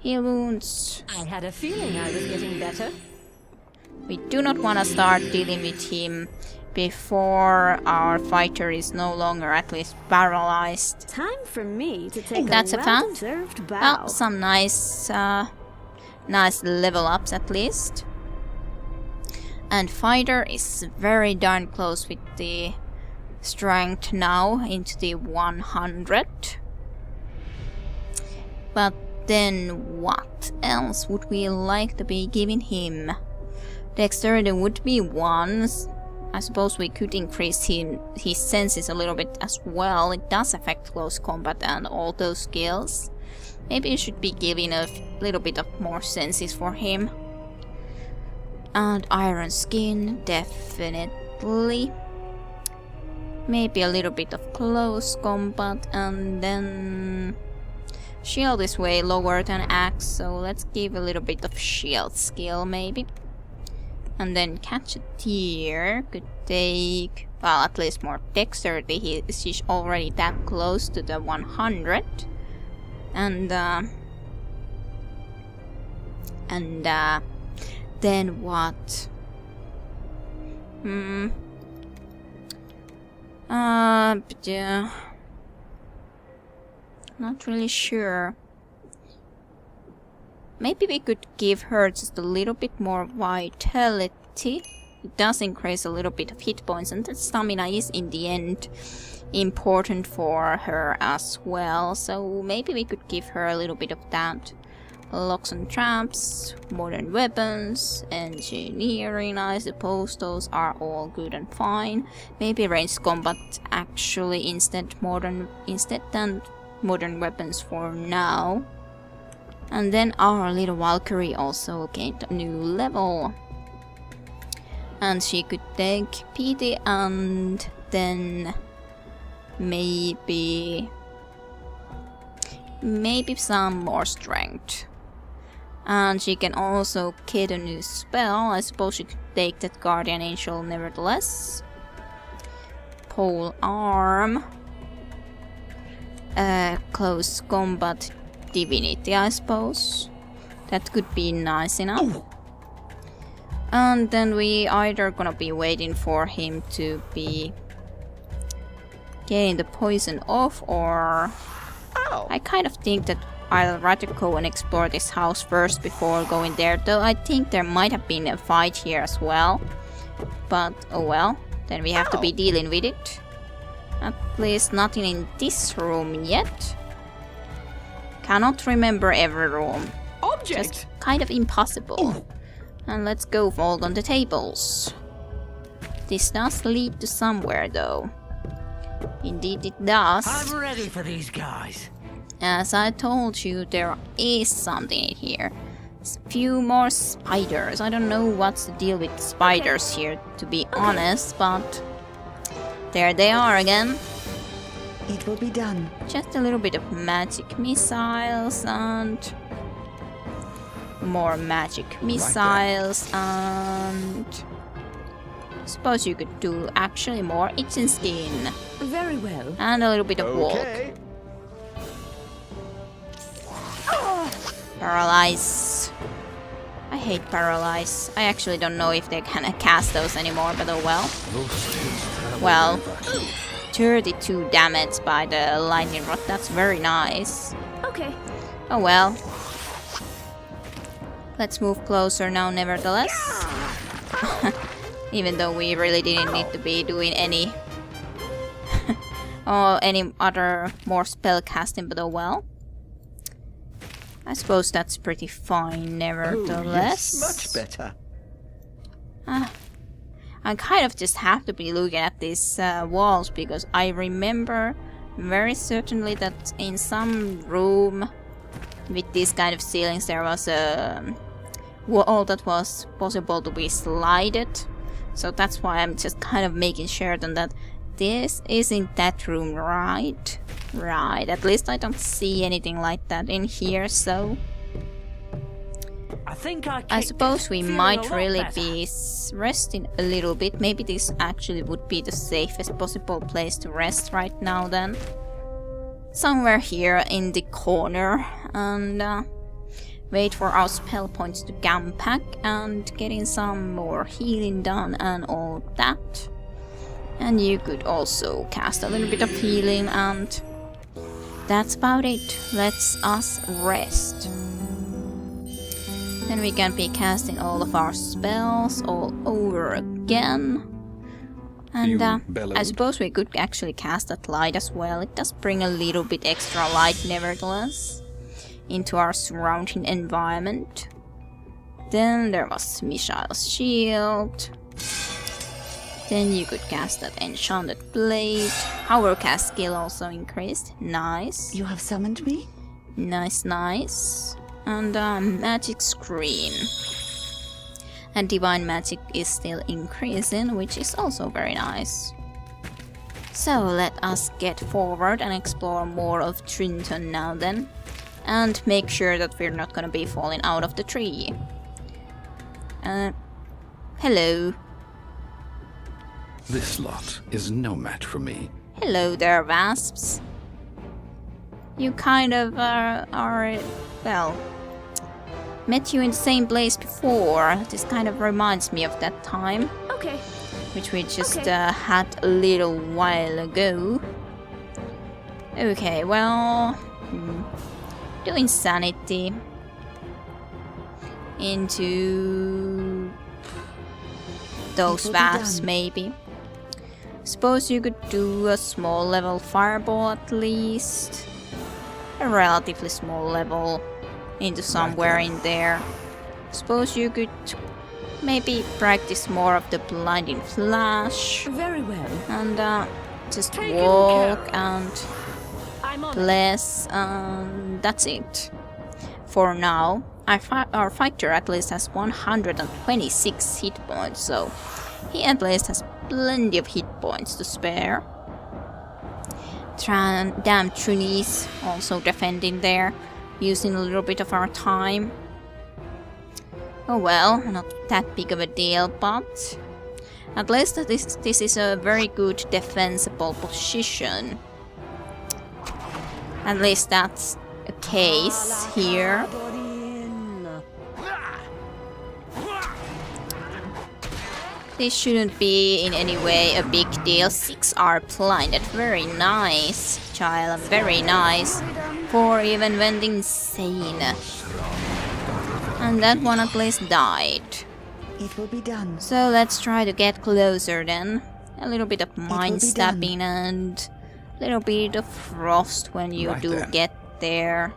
Heal wounds. I had a feeling I was getting better. We do not want to start dealing with him before our fighter is no longer at least paralyzed. Time for me to take That's a a fact. well-deserved bow. Well, some nice level ups at least. And fighter is very darn close with the strength now into the 100. But then what else would we like to be giving him? Dexterity would be 1. I suppose we could increase his senses a little bit as well. It does affect close combat and all those skills. Maybe you should be giving a little bit of more senses for him. And iron skin, definitely. Maybe a little bit of close combat, and then shield is way lower than axe, so let's give a little bit of shield skill maybe. And then catch a deer could take, well, at least more dexterity. She's already that close to the 100. And then what? But yeah, not really sure. Maybe we could give her just a little bit more vitality. It does increase a little bit of hit points, and the stamina is in the end important for her as well. So maybe we could give her a little bit of that. Locks and traps, modern weapons, engineering, I suppose those are all good and fine. Maybe ranged combat actually instead than modern weapons for now. And then our little Valkyrie also gained a new level. And she could take pity and then maybe some more strength. And she can also get a new spell. I suppose she could take that Guardian Angel nevertheless. Pole arm. Close combat divinity, I suppose. That could be nice enough. And then we either gonna be waiting for him to be getting the poison off, or I kind of think that I'll rather go and explore this house first before going there, though I think there might have been a fight here as well. But oh well, then we have to be dealing with it. At least nothing in this room yet. Cannot remember every room. Just kind of impossible. And let's go fall on the tables. This does lead to somewhere though. Indeed it does. I'm ready for these guys. As I told you, there is something in here. A few more spiders. I don't know what's the deal with spiders here, to be honest, but there they are again. It will be done. Just a little bit of magic missiles and more magic missiles, and I suppose you could do actually more itching skin. Very well. And a little bit of walk. Paralyze. I hate paralyze. I actually don't know if they can cast those anymore, but oh well. Well, 32 damage by the lightning rod. That's very nice. Okay. Oh well. Let's move closer now nevertheless. Even though we really didn't need to be doing any or any other more spell casting, but oh well. I suppose that's pretty fine nevertheless. Oh, yes, much better. I kind of just have to be looking at these walls, because I remember very certainly that in some room with these kind of ceilings there was a wall that was possible to be slided. So that's why I'm just kind of making sure that this isn't that room, right? Right, at least I don't see anything like that in here, so I suppose we might really be resting a little bit. Maybe this actually would be the safest possible place to rest right now then. Somewhere here in the corner. And wait for our spell points to gam pack and getting some more healing done and all that. And you could also cast a little bit of healing, and that's about it. Let's us rest. Then we can be casting all of our spells all over again. And I suppose we could actually cast that light as well. It does bring a little bit extra light nevertheless into our surrounding environment. Then there was Mishael's shield. Then you could cast that enchanted blade. Power cast skill also increased. Nice. You have summoned me? Nice, nice. And magic screen. And divine magic is still increasing, which is also very nice. So let us get forward and explore more of Trinton now then. And make sure that we're not gonna be falling out of the tree. Hello. This lot is no match for me. Hello there, wasps. You kind of are, well, met you in the same place before. This kind of reminds me of that time. Okay. Which we just had a little while ago. Okay, well, do insanity into those wasps maybe. Suppose you could do a small level fireball at least. A relatively small level into somewhere in there. Suppose you could maybe practice more of the blinding flash. Very well. And just Taken walk care and I'm on. bless, and that's it. For now, our fighter at least has 126 hit points, so he at least has plenty of hit points to spare. Damn Trynnies also defending there, using a little bit of our time. Oh well, not that big of a deal, but at least this is a very good defensible position. At least that's a case here. This shouldn't be in any way a big deal. 6 are blinded. Very nice, child. Very nice. 4 even went insane. And that one at least died. It will be done. So let's try to get closer then. A little bit of mind stabbing and a little bit of frost when you get there.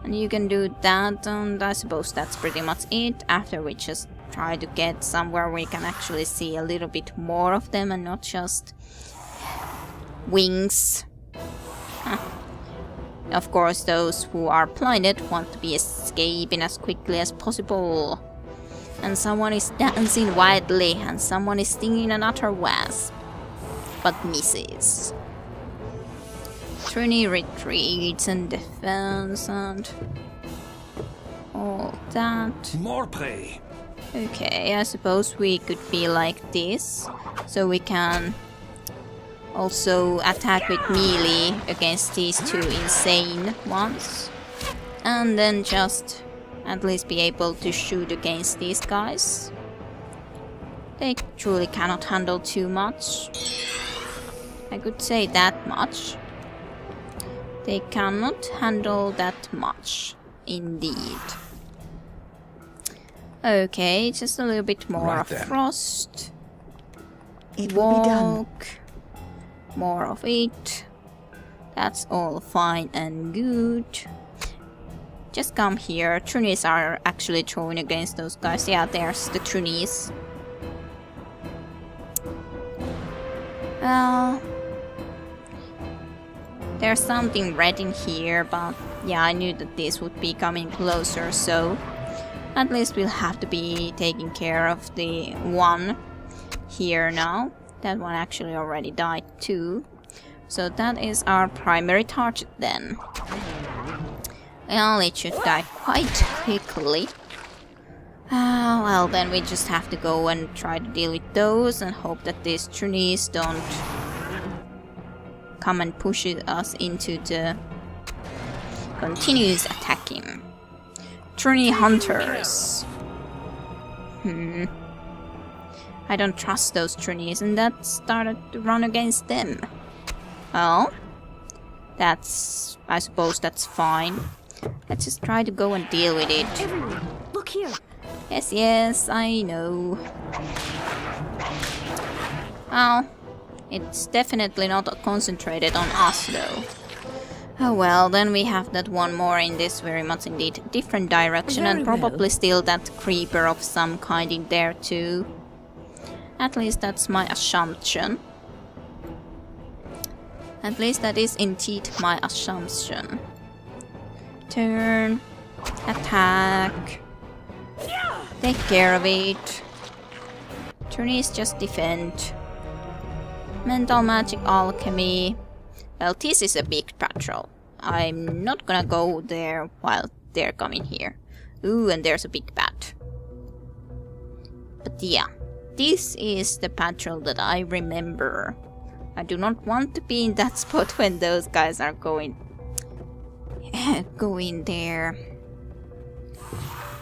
And you can do that, and I suppose that's pretty much it. After we just try to get somewhere we can actually see a little bit more of them and not just wings. Of course, those who are blinded want to be escaping as quickly as possible. And someone is dancing wildly, and someone is stinging another wasp, but misses. Trynnie retreats and defense and all that. More prey. Okay, I suppose we could be like this, so we can also attack with melee against these 2 insane ones. And then just at least be able to shoot against these guys. They truly cannot handle too much. I could say that much. They cannot handle that much, indeed. Okay, just a little bit more of frost. It will be done. Walk. More of it. That's all fine and good. Just come here. Trynnies are actually throwing against those guys. Yeah, there's the Trynnies. Well, there's something red in here, but yeah, I knew that this would be coming closer, so at least we'll have to be taking care of the one here now. That one actually already died too. So that is our primary target then. Well, it should die quite quickly. Well, then we just have to go and try to deal with those and hope that these Trynnies don't come and push us into the continuous attacking. Trynnie hunters. I don't trust those Trynnies, and that started to run against them. Well, I suppose that's fine. Let's just try to go and deal with it. Everyone, look here. Yes, I know. Well, it's definitely not concentrated on us, though. Oh well, then we have that one more in this very much indeed different direction, and probably still that creeper of some kind in there too. At least that's my assumption. At least that is indeed my assumption. Turn. Attack. Take care of it. Trynnies just defend. Mental magic alchemy. Well, this is a big patrol. I'm not gonna go there while they're coming here. Ooh, and there's a big bat. But yeah, this is the patrol that I remember. I do not want to be in that spot when those guys are going there.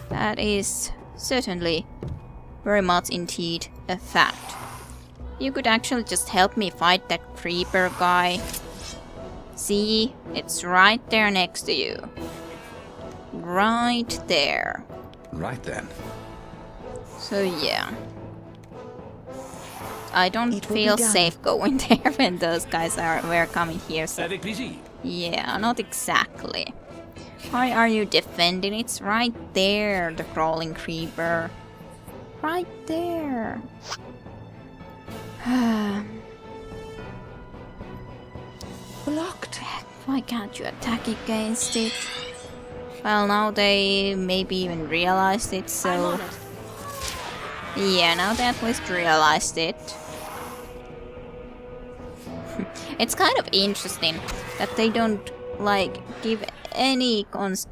That is certainly very much indeed a fact. You could actually just help me fight that creeper guy. See, it's right there next to you. Right there. Right then. So yeah. I don't feel safe going there when those guys were coming here. So yeah, not exactly. Why are you defending? It's right there, the crawling creeper. Right there. Blocked. Why can't you attack against it? Well, now they maybe even realized it, so... Yeah, now they at least realized it. It's kind of interesting that they don't, like, give any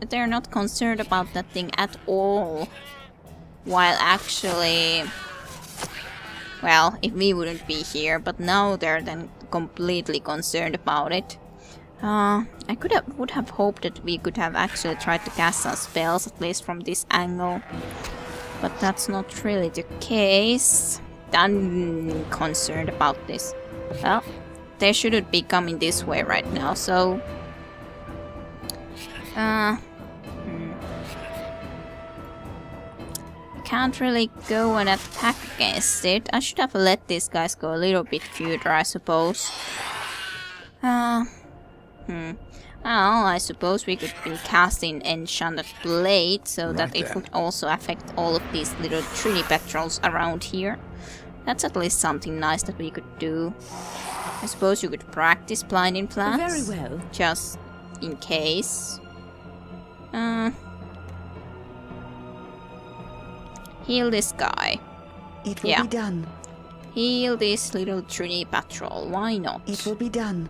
they're not concerned about that thing at all. While actually... Well, if we wouldn't be here, but now they're then completely concerned about it. I would have hoped that we could have actually tried to cast some spells, at least from this angle. But that's not really the case. I'm concerned about this. Well, they shouldn't be coming this way right now, so... Can't really go and attack against it. I should have let these guys go a little bit cuter, I suppose. Well, I suppose we could be casting Enchanted Blade so that it would also affect all of these little Trinity petrels around here. That's at least something nice that we could do. I suppose you could practice Blinding Plants. Very well. Just in case. Heal this guy. It will be done. Heal this little Trinity patrol. Why not? It will be done.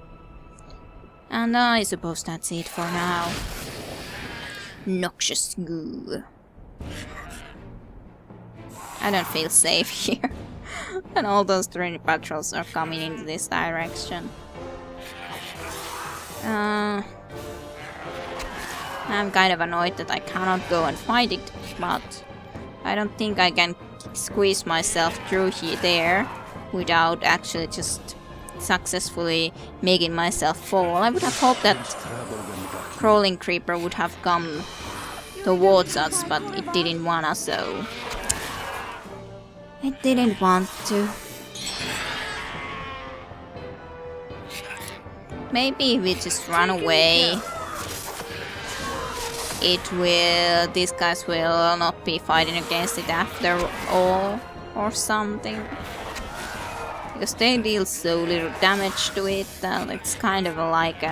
And I suppose that's it for now. Noxious goo. I don't feel safe here. And all those Trinity patrols are coming into this direction. I'm kind of annoyed that I cannot go and fight it, but I don't think I can squeeze myself through there without actually just successfully making myself fall. I would have hoped that crawling creeper would have come towards us, but it didn't wanna, so... It didn't want to. Maybe if we just run away, these guys will not be fighting against it after all, or something. Because they deal so little damage to it that it's kind of like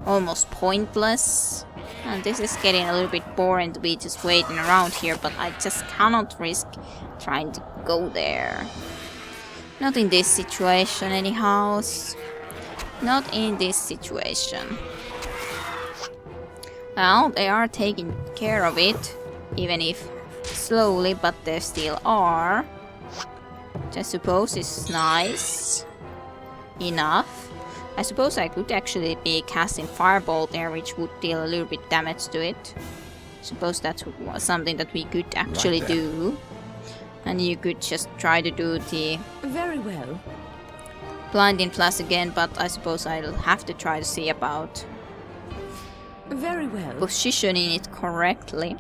almost pointless. And this is getting a little bit boring to be just waiting around here, but I just cannot risk trying to go there. Not in this situation anyhow. Not in this situation. Well, they are taking care of it, even if slowly, but they still are. Which I suppose is nice enough. I suppose I could actually be casting Fireball there, which would deal a little bit damage to it. Suppose that was something that we could actually do. And you could just try to do the Very well. blinding flash again, but I suppose I'll have to try to see about Very well. positioning it correctly.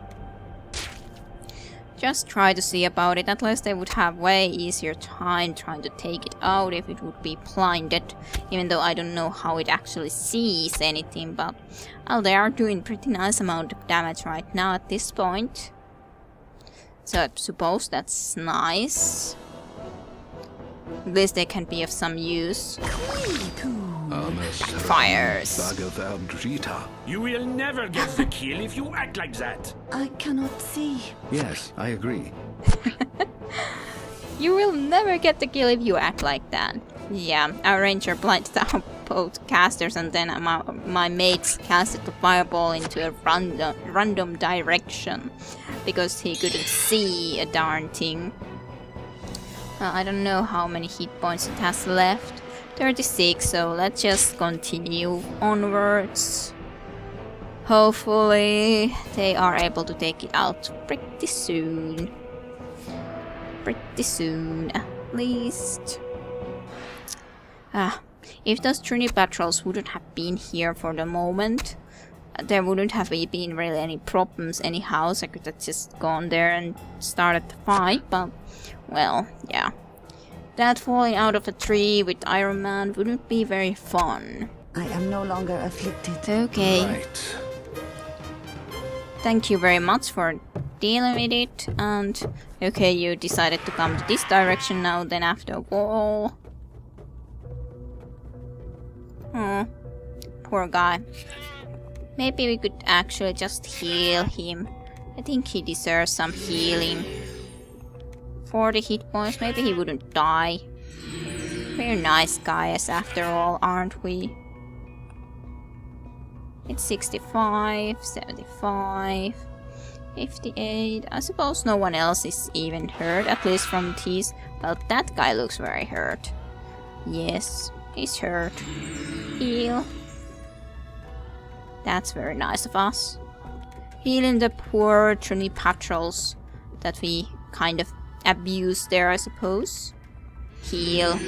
Just try to see about it. At least they would have way easier time trying to take it out if it would be blinded. Even though I don't know how it actually sees anything, but well, they are doing pretty nice amount of damage right now at this point. So I suppose that's nice. At least they can be of some use. Fires. You will never get the kill if you act like that. I cannot see. Yes, I agree. You will never get the kill if you act like that. Yeah, our ranger blinded out both casters, and then my mates casted the fireball into a random direction because he couldn't see a darn thing. I don't know how many hit points it has left. 36, so let's just continue onwards. Hopefully they are able to take it out pretty soon. Pretty soon, at least. If those Trinity patrols wouldn't have been here for the moment, there wouldn't have been really any problems anyhow, so I could have just gone there and started the fight, but, well, yeah. That falling out of a tree with Iron Man wouldn't be very fun. I am no longer afflicted. Okay. Right. Thank you very much for dealing with it, and okay, you decided to come to this direction now, then after all. Oh, poor guy. Maybe we could actually just heal him. I think he deserves some healing. 40 hit points, maybe he wouldn't die. We're nice guys after all, aren't we? It's 65, 75, 58. I suppose no one else is even hurt, at least from these. Well, that guy looks very hurt. Yes, he's hurt. Heal. That's very nice of us. Healing the poor Trinity patrols that we kind of abused there, I suppose. Heal.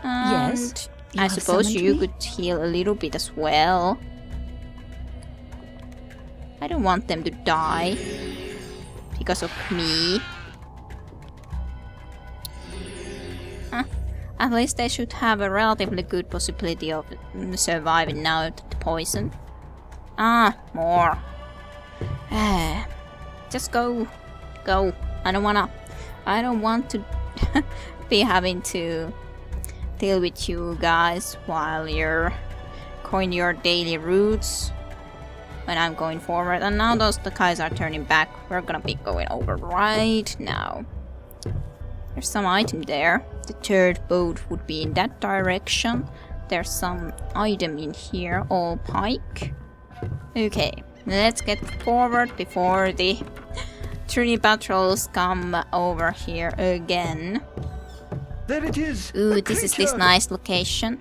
And Yes, you I have suppose summoned you me? could heal a little bit as well. I don't want them to die because of me. At least they should have a relatively good possibility of surviving now the poison. More. Just go. Go. I don't want to be having to deal with you guys while you're going your daily routes when I'm going forward. And now the guys are turning back. We're gonna be going over right now. There's some item there. The third boat would be in that direction. There's some item in here, all pike. Okay, let's get forward before the Trinity patrols come over here again. There it is. Ooh, a this is this creature. nice location.